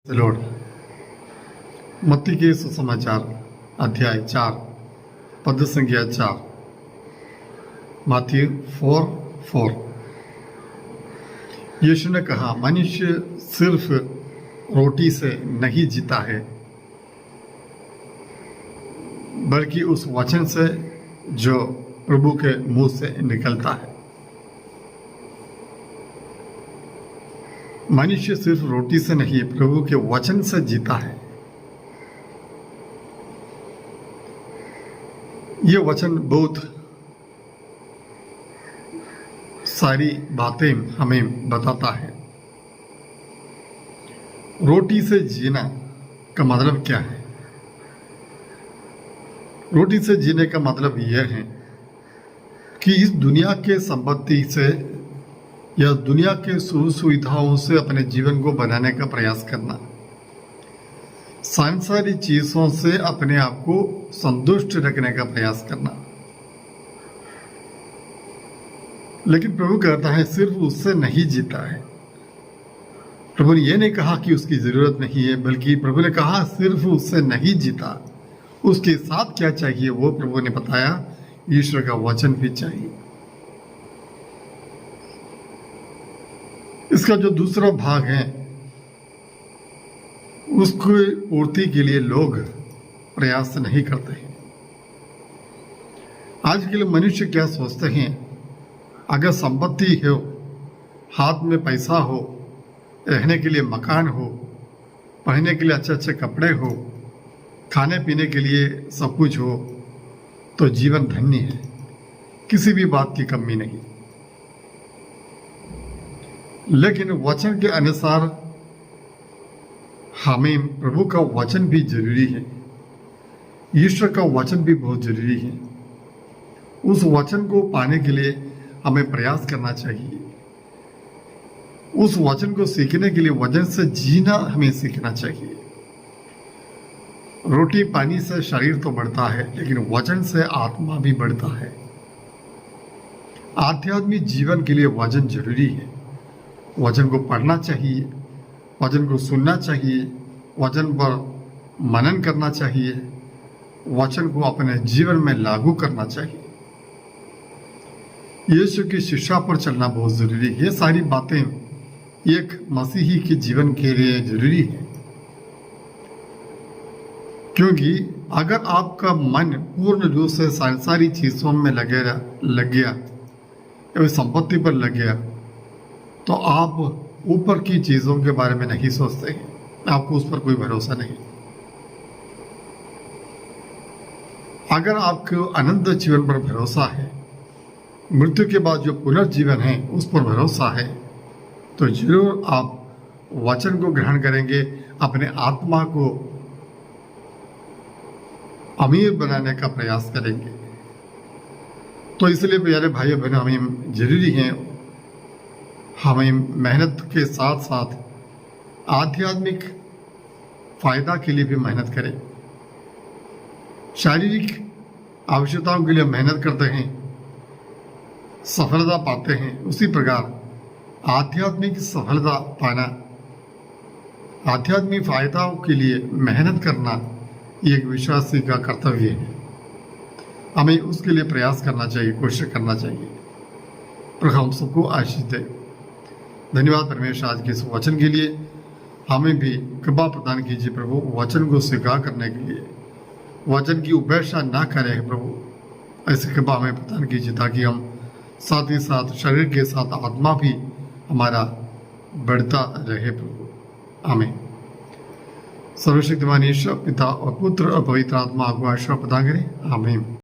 Lord. मत्ती के सुसमाचार अध्याय 4 पद संख्या 4 Matthew 4:4। यीशु ने कहा, मनुष्य सिर्फ रोटी से नहीं जीता है बल्कि उस वचन से जो प्रभु के मुंह से निकलता है। मनुष्य सिर्फ रोटी से नहीं प्रभु के वचन से जीता है। ये वचन बहुत सारी बातें हमें बताता है। रोटी से जीना का मतलब क्या है? रोटी से जीने का मतलब यह है कि इस दुनिया के संपत्ति से या दुनिया के सुख सुविधाओं से अपने जीवन को बनाने का प्रयास करना, सांसारिक चीजों से अपने आप को संतुष्ट रखने का प्रयास करना। लेकिन प्रभु कहता है सिर्फ उससे नहीं जीता है। प्रभु ने यह नहीं कहा कि उसकी जरूरत नहीं है, बल्कि प्रभु ने कहा सिर्फ उससे नहीं जीता, उसके साथ क्या चाहिए वो प्रभु ने बताया। ईश्वर का वचन भी चाहिए। इसका जो दूसरा भाग है उसको पूर्ति के लिए लोग प्रयास नहीं करते हैं। आज के लिए मनुष्य क्या सोचते हैं, अगर संपत्ति हो, हाथ में पैसा हो, रहने के लिए मकान हो, पहनने के लिए अच्छे अच्छे कपड़े हो, खाने पीने के लिए सब कुछ हो, तो जीवन धन्य है, किसी भी बात की कमी नहीं। लेकिन वचन के अनुसार हमें प्रभु का वचन भी जरूरी है, ईश्वर का वचन भी बहुत जरूरी है। उस वचन को पाने के लिए हमें प्रयास करना चाहिए। उस वचन को सीखने के लिए वचन से जीना हमें सीखना चाहिए। रोटी पानी से शरीर तो बढ़ता है, लेकिन वचन से आत्मा भी बढ़ता है। आध्यात्मिक जीवन के लिए वचन जरूरी है। वचन को पढ़ना चाहिए, वचन को सुनना चाहिए, वचन पर मनन करना चाहिए, वचन को अपने जीवन में लागू करना चाहिए। यीशु की शिक्षा पर चलना बहुत जरूरी है। ये सारी बातें एक मसीही के जीवन के लिए जरूरी है, क्योंकि अगर आपका मन पूर्ण रूप से सांसारिक चीजों में लग गया या संपत्ति पर लग गया, तो आप ऊपर की चीजों के बारे में नहीं सोचते हैं, आपको उस पर कोई भरोसा नहीं। अगर आपको अनंत जीवन पर भरोसा है, मृत्यु के बाद जो पुनर्जीवन है उस पर भरोसा है, तो जरूर आप वचन को ग्रहण करेंगे, अपने आत्मा को अमीर बनाने का प्रयास करेंगे। तो इसलिए प्यारे भाई बहनों, हमें जरूरी है हमें मेहनत के साथ साथ आध्यात्मिक फायदा के लिए भी मेहनत करें। शारीरिक आवश्यकताओं के लिए मेहनत करते हैं, सफलता पाते हैं, उसी प्रकार आध्यात्मिक सफलता पाना, आध्यात्मिक फायदाओं के लिए मेहनत करना एक विश्वासी का कर्तव्य है। हमें उसके लिए प्रयास करना चाहिए, कोशिश करना चाहिए। प्रभु हम सबको आशीष दे। धन्यवाद परमेश्वर आज के इस वचन के लिए। हमें भी कृपा प्रदान कीजिए प्रभु, वचन को स्वीकार करने के लिए, वचन की उपेक्षा ना करें प्रभु। ऐसी कृपा हमें प्रदान कीजिए ताकि हम साथ ही साथ शरीर के साथ आत्मा भी हमारा बढ़ता रहे प्रभु। आमीन। सर्वशक्तिमान ईश्वर पिता और पुत्र और पवित्र आत्मा को आशीर्वाद प्रदान करें। आमीन।